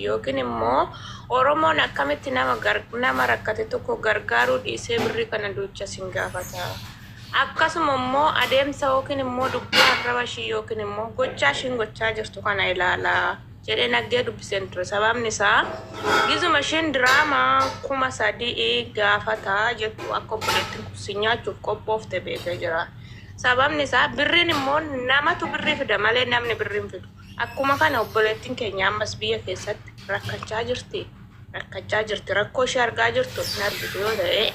yookiin immoo Oromoon akkamitti nama rakkate tokko gargaaruu dhiisee birrii kana duucha sin gaafata. Akkasuma immoo adeemsa yookiin immoo dubbii arraba ishii yookiin immoo gochaa ishiin gochaa jirtu kana ilaalaa jedhee naggee dubbiseen ture. Sababni isaa gizuma ishiin diraamaa 3,000 gaafataa jettu akka obboleettiin kusi nyaachuuf qophoofte beekee jira. Sababni isaa birriin immoo namatu birrii fida malee namni birrii hin fidu. Akkuma kana obboleettiin keenya ammas biyya keessatti rakkachaa jirti. Rakkoo ishee argaa jirtu hin argitu yoo ta'e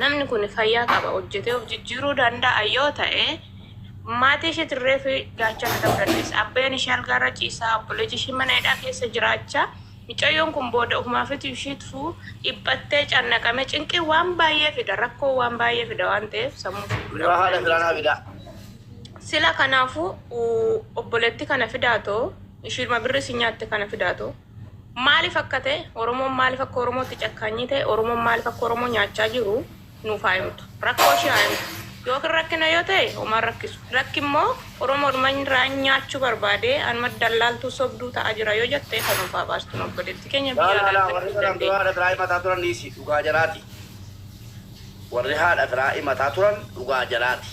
namni kun fayyaa qaba hojjetee of jijjiiruu danda'a yoo ta'e maatii ishee tirree fi gaachana ta'uu dandeessa. Abbeen ishee algaarra ciisaa obboleettii ishee mana hidhaa keessa jiraachaa. Micayyoon kun booda ofumaafitu isheetu dhiphattee cannaqame cinqii waan baay'ee fida rakkoo waan baay'ee fida waan ta'eef sammuu fuudhaa. Sila kanaafuu obboleettii kana fidaatoo ishirma birri si nyaatte kana fidaatoo maaliif akka ta'e Oromoon maaliif akka Oromootti cakkaanyii ta'e Oromoon maaliif akka Oromoo nyaachaa jiru nuuf haa himtu. Rakkoo ishee haa himtu. Yookiin rakkina yoo ta'e homaan rakkisu. Rakkimmoo Oromoodhuma irraa nyaachuu barbaade anuma dallaaltuu sobduu ta'aa jira yoo jettee kan nuufaa baastu obboleettii keenya biyya alaatti warri haadha firaa mataa turan dhugaa jalaati.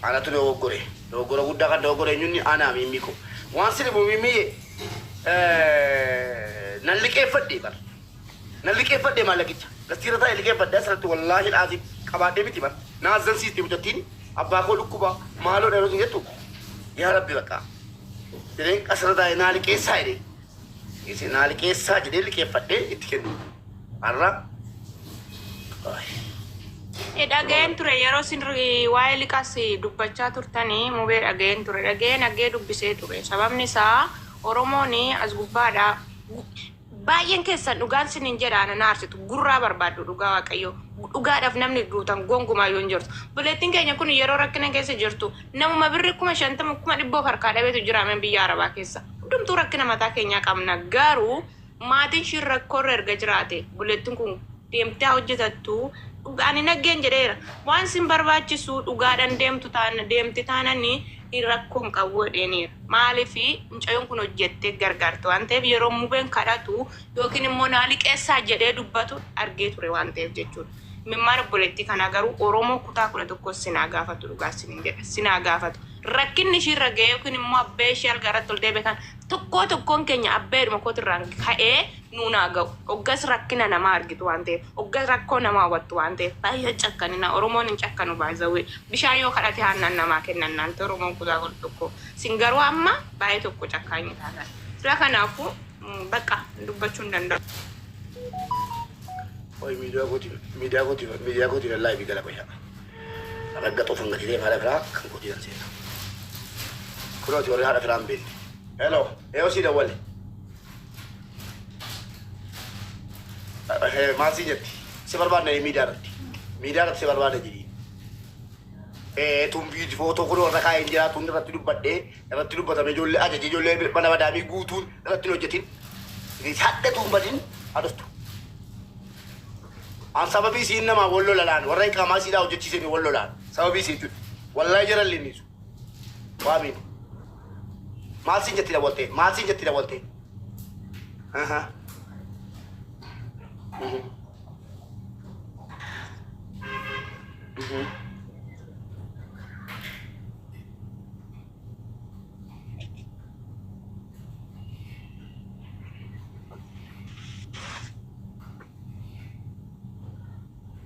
Ana tu doggore guddaa kan doggore eenyuun ana mimiko waan sirbu mimii nan liqeeffadhe bar nan liqeeffadhe mallaqicha gastiira ta'e liqeeffadhe asirratti wallaahi alazim qabaadhee miti bar naazan siisti mutattiin abbaa koo dhukkuba maaloo dheerotu jettu yaa rabbi bakka jedheen asirra taa'e naa liqeessaa jedhee isin naa liqeessaa jedhee liqeeffadhee itti kennu har'a dhageen ture yeroo sin waa'ee liqaas dubbachaa turtanii mubee dhageen ture dhageen aggee dubbisee ture. Sababni isaa Oromoon as gubbaadha baay'een keessan dhugaan sinin jedhaan naarsitu gurraa barbaaddu dhugaa waaqayyo dhugaadhaaf namni guutan gongumaa yoo jirtu. Buleettiin keenya kun yeroo rakkina keessa jirtu namuma birri 50,000 100,000 harkaa dhabeetu jira men biyya Arabaa keessa. Hundumtuu rakkina mataa keenyaa qabna garuu maatiin shir rakkoorra erga jiraate buleettiin kun deemtee hojjetattu ani naggeen jedheera waan sin barbaachisu dhugaadhaan deemti taanani rakkoon qabu dheeniira maaliifi mucayyoon kun hojjettee gargaartu waan ta'eef yeroo mubeen kadhatu yookiin immoo naa liqeessaa jedhee dubbatu argee ture waan ta'eef jechuudha. Mimmaan obboleettii kana garuu Oromoo kutaa 11 sinaa gaafatu dhugaa sinin jedha sinaa gaafatu rakkinni ishirra ga'e yookiin immoo abbee ishee algaarratti ol deebi'an tokkoon keenya abbeedhuma kootirraan ka'ee nuunaa ga'u hoggas rakkina namaa argitu waan ta'eef hoggas rakkoo namaa hawwattu waan ta'eef baay'ee cakkanina Oromoon hin cakkanu baay'ee bishaan yoo kadhate aannan namaa kennan naante Oromoon kutaa 11 sin garuu amma baay'ee tokko cakkaanyi taatan sila kanaafuu bakka dubbachuu hin danda'u. Oi media goti live gala koya. Ragga tofan gati dai mala fra kan goti dan sai. Kuro ti ora hada fram bin. Hello, si da wale. Maasi jetti. Se barbaanne media ratti se barbaanne jiri. Tun video foto kuro rakaa injira tun irratti dubbatame ijoollee ajaji ijoollee mana badaamii guutuun irratti hojjetin. Hadda tun badin adustu. An sababii siin nama wallo lalaan warra qaamaa siidaa hojjechiisanii wallo lalaan sababii siitu wallahi jara linnisu waamin maal siin jetti dabalte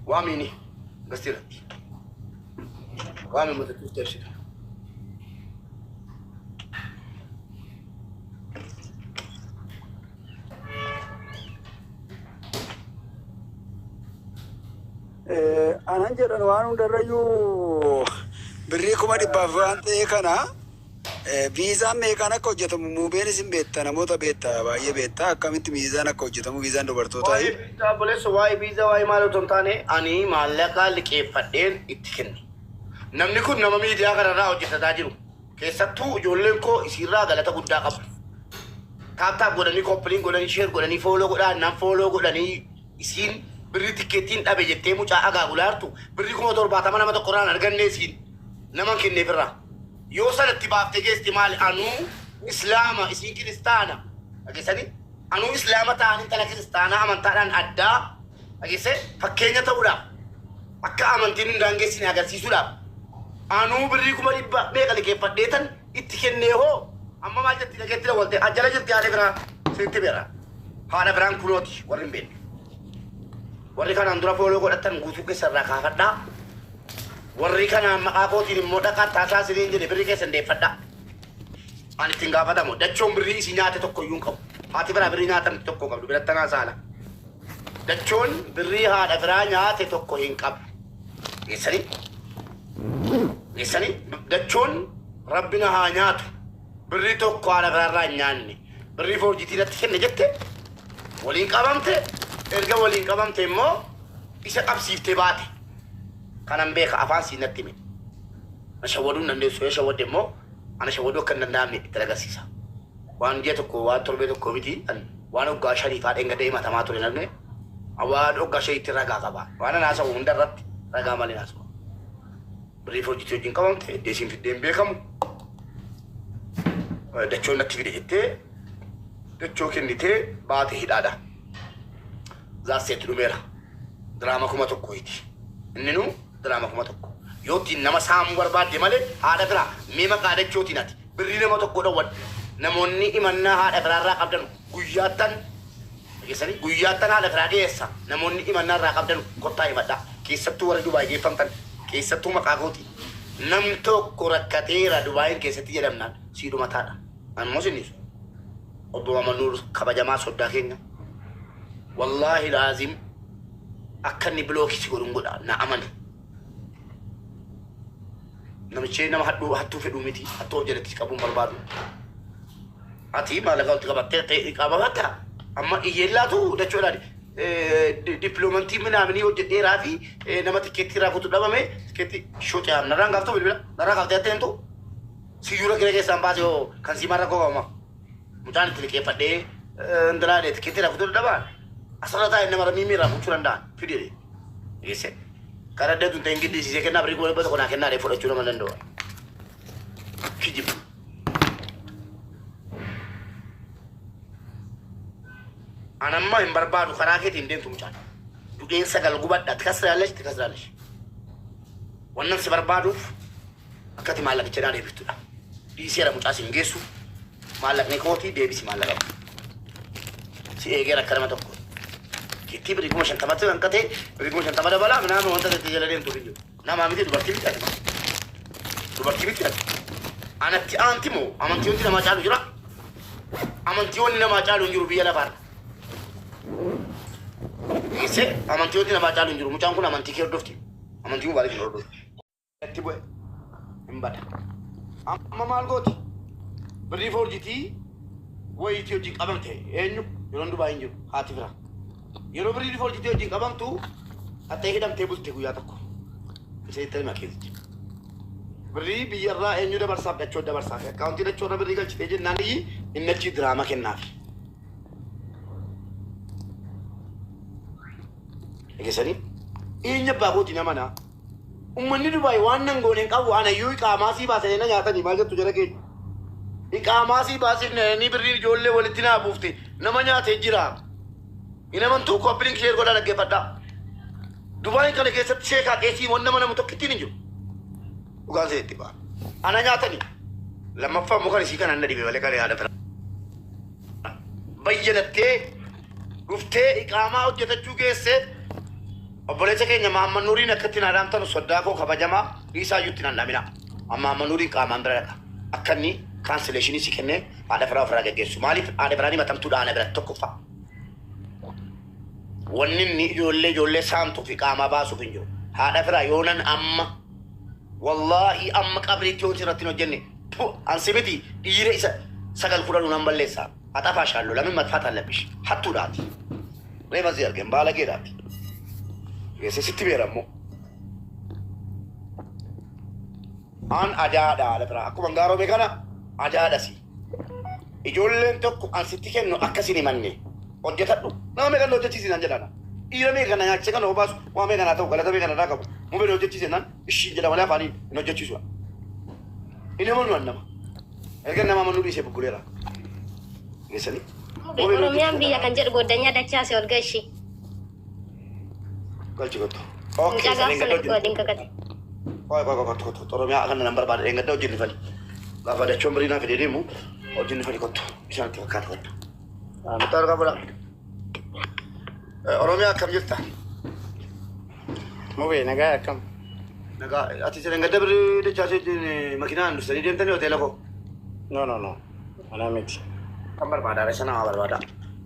واميني قصيرتي وامي متى ترشد أنا أنجر أنوان دريو بريكم أدي بافان تيكنا فيزا ميكانا كوجت موبين سين بيتا نموتا بيتا باي بيتا كميت ميزانا كوجت مو فيزا نبرتو تاي بيتا بوليس واي فيزا واي مالو تمتاني أني مالكا لكي فدين اتكني نمني كون نما ميديا كرنا وجت تاجرو كيساتو جولن كو يسيرا غلطة قد قبل تاب غدني كوبلين غدني شير غدني فولو غدان نام فولو غدني يسين بري تيكيتين أبي جتة مو جا أجا غلارتو بري كم دور باتا ما نما تقران أرجع نسين نما كني برا يوصل اتباع تجي استعمال أنو إسلام إسمه كريستانا أجسني Anu Islama ta'an intala Kiristaana amantaadhaan addaa dhageesse fakkeenya ta'uudhaaf akka amantiin hundaan geessine agarsiisuudhaaf anuu birrii 100 meeqa liqeeffadheetan itti kennee hoo amma maal jetti dhageetti dawalte ajjala jirti haadha biraa sitti beera haadha biraan kunooti warri hin beekne warri kanaan dura fooloo godhatan guutuu keessarraa kaafadhaa warri kanaan maqaa kootiin immoo dhaqaa taasaa siniin jedhe birrii keessa ndeeffadhaa ani ittiin gaafatamu dachoon birrii isii nyaate tokko iyyuu hin qabu haati biraa birrii nyaatamte tokko qabdu birattanaa saala dachoon birrii haadha biraa nyaate tokko hin qabu geessanii dachoon rabbina haa nyaatu birrii tokko haadha biraarraa hin nyaanne birrii foorjitii irratti kenne jette waliin qabamte erga waliin qabamte immoo isa qabsiiftee baate kanan beeka afaan siinatti hime na shawwaduu hin dandeessu yoo shawwadde immoo ana shawwaduu akka hin danda'amne itti agarsiisa waan ji'a tokko waan torbee tokko miti waan hoggaa shaniifaa dheengadee himatamaa ture namne waan hoggaa shaniitti ragaa qaba waan anaasawu hunda irratti ragaa malee naasuma birrii foorjitii wajjin qabamte deesiin fiddeen beekamu dachoon natti fide jettee dachoo kennitee baate hidhaadha zaasseetti dhumeera diraama 1,000 inninu diraama 1,000 yootiin nama saamuu barbaadde malee haadha biraa mee maqaa dachootiin ati birrii nama tokko dhawwadhu namoonni imannaa haadha biraarraa qabdan guyyaattan dhageessanii guyyaattan haadha biraa dhiyeessa namoonni imannaa irraa qabdan kottaa himadhaa keessattuu warra Dubaay geeffamtan keessattuu maqaa kooti nam tokko rakkateera Dubaayin keessatti jedhamnaan siidhuma taadha anmoo sinnisu obbo Mamannuur kabajamaa soddaa keenya wallaahi laazim akka inni bilookisi godhun godha na amane namichee nama hattuu fedhuu miti hattuu jalatti qabuun barbaadu ati maallaqa walitti qabattee qabatta amma iyyeellaatu dachoodhaan dippiloomantii minaaminii hojjedheeraa fi nama tikkeettii irraa kutu dhabame tikkeettii shootee narraan gaaftuu bilbila narraa gaaftee atteentu siyyuura gira keessaan baase hoo kan siimarra koobama mucaan itti liqeeffadhee ndiraadhe tikkeettii irraa kutu dhabaan asirra taa'e nama miimii irraa kuchuu danda'an fidee geesse kan adda tun ta'in giddisiisee kennaa birii goone bata konaa kennaa dee fudhachuu nama danda'u kijibu anamma hin barbaadu karaa keetiin deemtu mucaan du'een sagal gubadha ati kasraallesh wannan si barbaaduuf akkati maallaqicha dhaa deebiftudha dhiiseera mucaa si hin geessu maallaqni kootii deebisi maallaqa si eegeera akka nama tokko kittii birii 50 hanqatee birii 50 dabalaa naama wanta itti jala deemtu hin jiru namaa miti dubartii miti ati dubartii miti ati anatti aanti moo amantii wanti namaa caalu jira amantii wanti namaa caalu hin jiru biyya lafaarra ise amantii wanti namaa caalu hin jiru mucaan kun amantii kee hordofti amantii kun baay'ee hordofti itti bu'e hin bada amma maal gooti birrii foorjitii wayitii hojii qabamte eenyu yeroon Dubaay hin jiru haati firaa yeroo birrii foorjitii hojii qabamtu hattee hidhamtee bulte guyyaa tokko isa itti hima keessatti birrii biyyarraa eenyu dabarsaaf dachoo dabarsaaf akkaawuntii dachoorra birrii galchitee jennaan iyyi inni achi diraama kennaaf eegisanii eenyu abbaa kooti nama naa ummanni Dubaay waan nan gooneen qabu anayyuu iqaamaasii baasanii na nyaatanii maal jettu jala keenya iqaamaasii baasifne birrii ijoollee walitti naa buufte nama nyaatee jira inamantuu koppiliin kishee godhaa dhaggeeffadhaa Dubaay kana keessatti sheekaa qeesii waan nama namu tokkittiin hin jiru dhugaan seetti ba'a ana nyaatanii lammaffaa mukaan isii kana anna dhibe malee kan yaada fira bayyanattee dhuftee iqaamaa hojjetachuu geesse obboleessa keenya Mahammad Nuuriin akkatti naa dhaamtanu soddaa koo kabajamaa dhiisaayyuutti nan dhaamina Mahammad Nuuriin qaamaan bira dhaqa akka inni kaansileeshinii si kennee haadha firaa ofirraa geggeessu maaliif haadha firaanii matamtuudha ana biratti tokkoffaa wanni inni ijoollee saamtuu fi qaamaa baasuuf hin jiru haadha firaa yoonan amma wallaahi amma qabriitti yoo irratti hin hojjenne ansi miti dhiira isa 9 fudhadhu nan balleessaa haxafaa shaalloo lamin matfaata labbish hattuudhaati reema si argen baala geedhaati geesse sitti beerammoo an ajaadha haadha firaa akkuma gaaroo beekana ajaadhasi ijoolleen tokko ansitti kennu akkasiin himanne hojjetadhu nama meeqan hojjechiisi nan jedhana dhiira meeqana nyaachise kana obaasu waa meeqanaa ta'u galata meeqana irraa qabu mubeen hojjechiise nan ishii jedha malee afaanii hin hojjechiisu inni amanu nama erga nama amanuu dhiisee bubbuleera geessanii Oromiyan biyya kan jedhu godanya dachaa si ol gashi. Galchi gotto. Mucaa gaafsa lekkoo adiin kakate. Kottu. Oromiyaa kana nan barbaada. Eengadda hojjenni fali. Gaafa dachoon birii naa fidee deemu hojjenni fali kottu. Isaanitti fakkaata kottu. Kottu argaa bula. Oromiyaa akkam jirta? Mubee nagaa akkam? Nagaa ati isa eengadda birii dachaasee makiinaan dursanii deemtanii hoteela koo? No. Ana miti. Kan barbaada isa nama barbaada.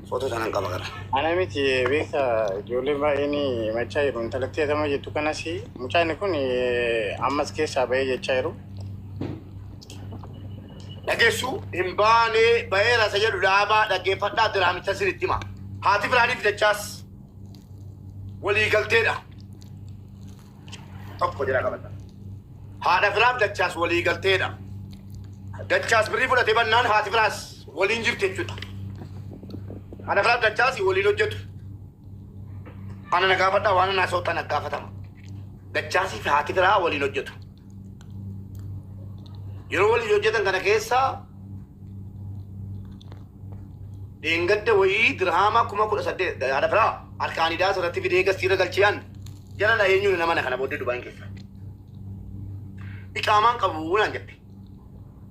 Footoo sanaan qaba gara. Ana miti beekta ijoolleen baay'een machaa jiru. Intalatti hatama jettu kanas mucaan kun ammas keessaa bahee jechaa jiru. Dhageessu hin baane baheera isa jedhu dhaabaa dhaggeeffadhaa diraamicha sirriitti hima. Haati biraaniif dachaas walii galteedha. Tokko jira qabata. Haadha biraaf dachaas walii galteedha. Dachaas birrii fudhatee bannaan haati biraas waliin jirti jechuudha. Haadha biraaf dachaas waliin hojjetu. Ana na gaafadhaa waan na soota na gaafatama. Dachaasii fi haati biraa waliin hojjetu. Yeroo waliin hojjetan kana keessa dheengadda wayii dirhaama 18,000 haadha biraa harkaan hidhaa irratti fidee gastiirra galchiyaan jala na eenyuun nama na kana booddee Dubaan keessa. Iqaamaan qabu naan jette.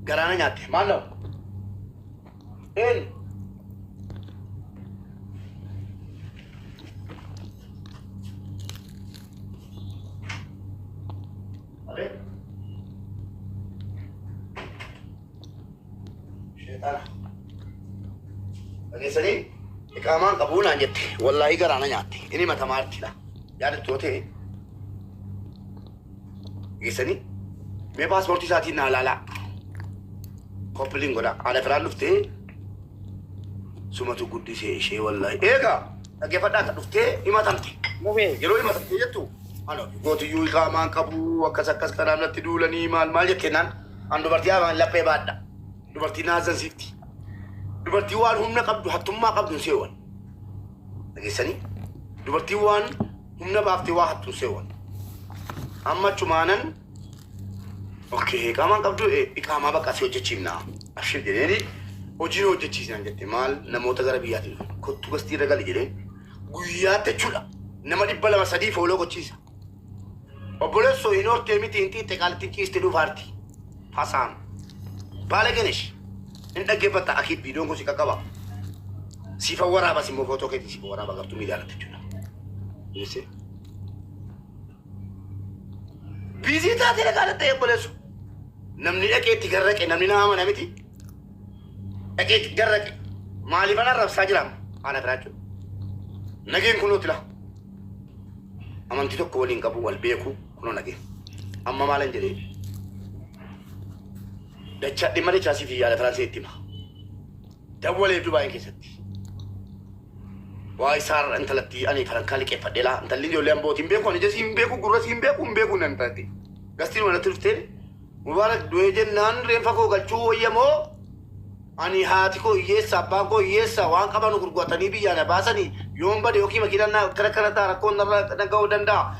Garaana nyaatte. Maal ta'u? Dhageessanii iqaamaan qabuu naan jette. Wallaahi garaana nyaatte. Inni matamaartidha. Yaadattuu ta'e. Dhageessanii mee paaspoortii isaatiin naa ilaalaa. Koppiliin godha. Haadha biraan dhuftee sumatu guddisee ishee wallaahi. Eegaa dhaggeeffadhaa akka dhuftee himatamte. Mubee. Yeroo himatamte jettu gootiyyuu iqaamaan qabu akkas kanaan natti duulanii maal jetteenaan an dubartii hamaan laphee baadha. Dubartii naazansiifti. Dubartii waan humna qabdu hattummaa qabdu hin seewwan. Dhageessanii dubartii waan humna baaftee waa hattu hin seewwan. Amma chumaanan iqaamaan qabdu iqaamaa baqqasee hojjechiifnaa. Ashir jedheeni hojii hojjechiisnaan jette maal namoota gara biyyaatti dhufu kottu gastii irra gali jedheen guyyaatti jechuudha. Nama 200 fooloo gochiisa. Obboleessoo hin hortee miti hin xiitte qaalitti ciiste dhufaarti. Hasaan. Baala ganesh. Hin dhaggeeffatta akiid viidiyoon kun si qaqqaba. Siifa waraabas immoo footoo keetii siifa waraabaa qabdu miidiyaalatti jechuudha. Yeesee. Biizii taatee dhaqaadha ta'e obboleessu. Namni dhaqeetti garraqe namni nama mana miti. Dhaqeetti garraqe. Maaliif ana rabsaa jiraama? Haala biraa jechuudha. Nageen kunoo tila. Amantii tokko waliin qabu wal beeku kunoo nageen. Amma maalan jedhee. Dachaa dhimma dachaasii fi yaada Firaansii itti hima. Dawwalee Dubaayii keessatti. Waa isaarra intalatti ani farankaa liqeeffadhee laa intalli ijoollee ambootiin beeku ani jesii hin beeku gurra siin beeku hin beeku nan taate. Gastiin wanatti dhuftee mubaarak du'ee jennaan reenfa koo galchuu wayyamoo ani haati koo hiyyeessa abbaan koo hiyyeessa waan qaban gurguratanii biyyaana baasanii yoon bade yookiin makiinaan kana ta'a rakkoon narra ga'uu danda'a.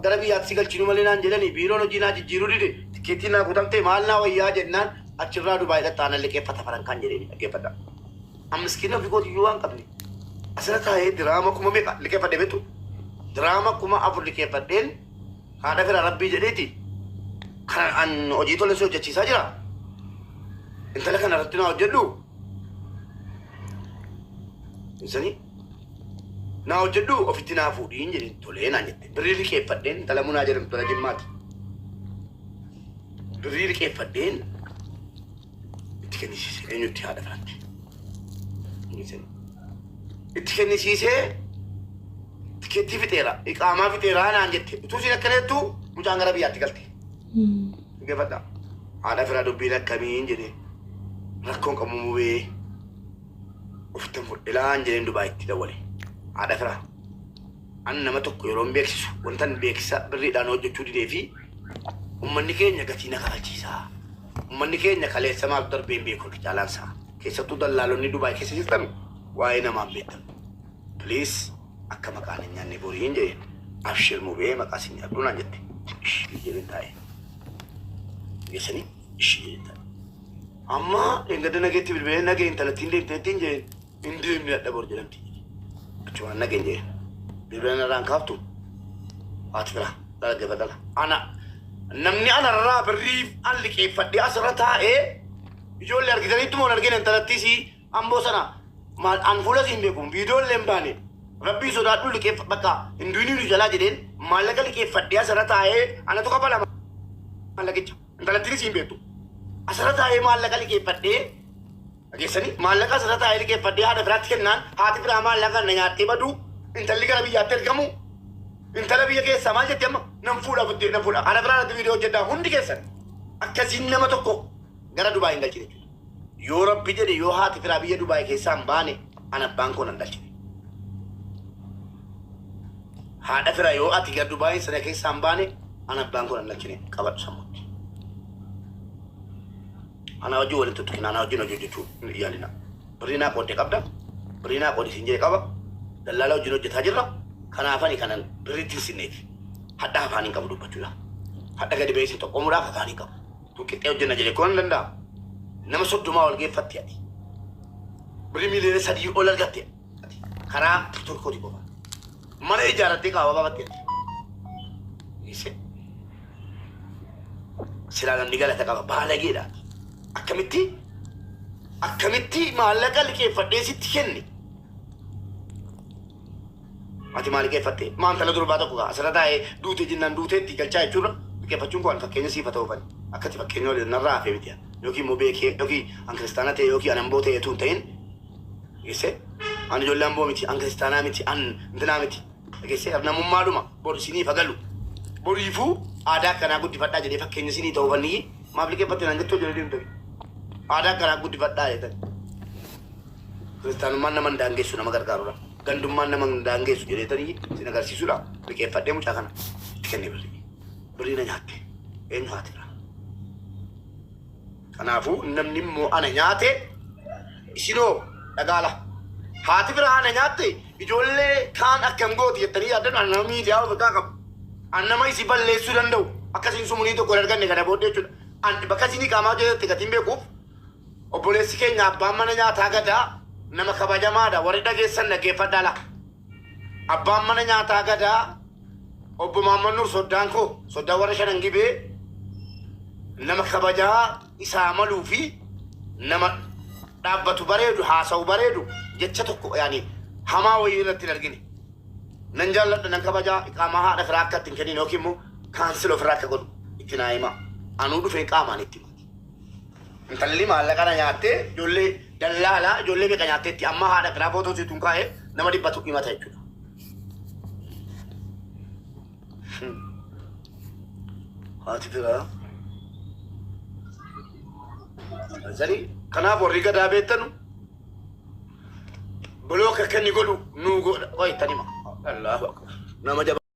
Gara biyyaatti si galchinu malee naan jedhanii biiroon hojii naa jijjiiruu dide tikeettii naa guutamtee maal naa wayyaa jennaan achirraa Dubaayii dhaqxaanan liqeeffata farankaan jedhee dhaggeeffadha. Ammiskiina ofii kootiyyuu waan qabne. Asirra taa'ee diraama kuma meeqa liqeeffadhe beektu? Diraama kuma 4 liqeeffadheen haadha fira rabbii jedheeti. Kan an hojii tola si hojjechiisaa jira. Intala kana irratti naa hojjedhu. Isanii naa hojjedhu ofitti naa fuudhiin jedheen tolee naan jette. Birrii liqeeffadheen intala munaa jedhamtu tola jimmaati. Birrii liqeeffadheen itti kennisiise eenyutti haadha firatti. Itti kennisiisee tikeettii fixeera iqaamaa fixeeraa naan jette. Utuu siin akkana jettu mucaan gara biyyaatti galte. Dhaggeeffadhaa. Haadha firaa dubbiin akkamiin jedhee rakkoon qabu mubee ofitti fudhilaan jedheen Dubaayitti dawwale. Haadha firaa. Ani nama tokko yeroo beeksisu wantan beeksisa birriidhaan hojjechuu didee fi ummanni keenya gatii na kafalchiisaa. Ummanni keenya kaleessa maal darbeen beekuu caalaansaa. Keessattuu dallaalonni Dubaayii keessa jirtan waa'ee namaan beektan. Please akka maqaan hin nyaanne boriin jedheen abshir mubee maqaa sin nyaadhu naan jette. Ishii jedheen taa'e. Geessanii ishii jedheen taa'e. Amma eeggadda nageetti bilbilee nagee intalattiin deemteettiin jedheen Indri mi ada borjelanti. Cuma nak genje. Bibrana ran kaftu. Atfira. Dala gabadala. Ana namni ana ra berif an liki faddi asrata ijolle argidani tumo arginen talatisi ambo sana mal anfula simbekum video lembani rabbi sodatu liki baka induni ni jala jeden malaka liki faddi asrata ana to kapala malaki talatisi simbetu asrata malaka liki faddi agesani malaka asrata liki faddi hada frat kennan hati fira malaka nanyati badu intalliga bi yatel gamu intalabiya ke samaj tema namfula budde namfula ana fira video jedda hundi kesan akasin nama tokko gara Dubai indalchine Europe bijede yo hati fira biya Dubai ke sambane ana banko nan dalchine hada fira yo ati gara Dubai sana ke sambane ana banko nan dalchine kabat samut ana waju wala tutu ana waju no jojo yalina brina ko te kabda brina ko disinje kaba dalala waju no jeta jirra kana afani kanan britin sinet hada afani kam dubbatula hada gadi be to komura ka kani kam to ke tew jena jele kon landa nama soddu ma walge fatiyati brimi le sadi olal gatte kara turko di baba mara ijarate ka baba gatte ise silagan digala ta ka balagi da akamitti malaka like fadde sitkenni ati malike fatte man tala durbata ko asrata dute jinnan dute ti galcha chura ke facun ko an fakkenya si fataw ban akati fakkenyo le narra fe bitia yoki mo be ke yoki an kristana te yoki an ambote etun tayin ise an jolle ambo miti an kristana miti an ndana miti ise abna mum maluma bodu sini fagalu bodu ifu ada kana guddi fadda je fakkenya sini taw banni mablike fatte nan getto jole dim ada kana guddi fadda je tan kristan man dange suna magar garura gandum man man dange su jere tani sina gar sisula ke fadde mu takana kenni bari na nyaate en hatira kanafu namni mo ana nyaate isino dagala hati fira ana nyaate ijolle kan akam goti yetani adan anami diaw baka kam annama isi balle su dandau akasin sumuni to kolar ganne kada bodde chu an bakasini kama je te katimbe ku obole sike nya bamana nyaata gada nama kabajamada warida gesan nage fadala abba mana nyaata gada obbo mamanur sodanko sodawara shanangibe nama kabaja isa malufi nama dabbatu baredu hasaw baredu jecha tokko yani hama wayirati largini nan jallada nan kabaja iqama hada firakat tinkeni nokimu cancel of raka godu itinaima anudu fe iqama nitti intalli malaka nyaate jolle dallala jolle be kanyate ti amma hada kra foto si tunka e nama di batu kimata echu hati fira zari kana borriga da betanu bloka kani godu nu go oi tanima Allahu akbar nama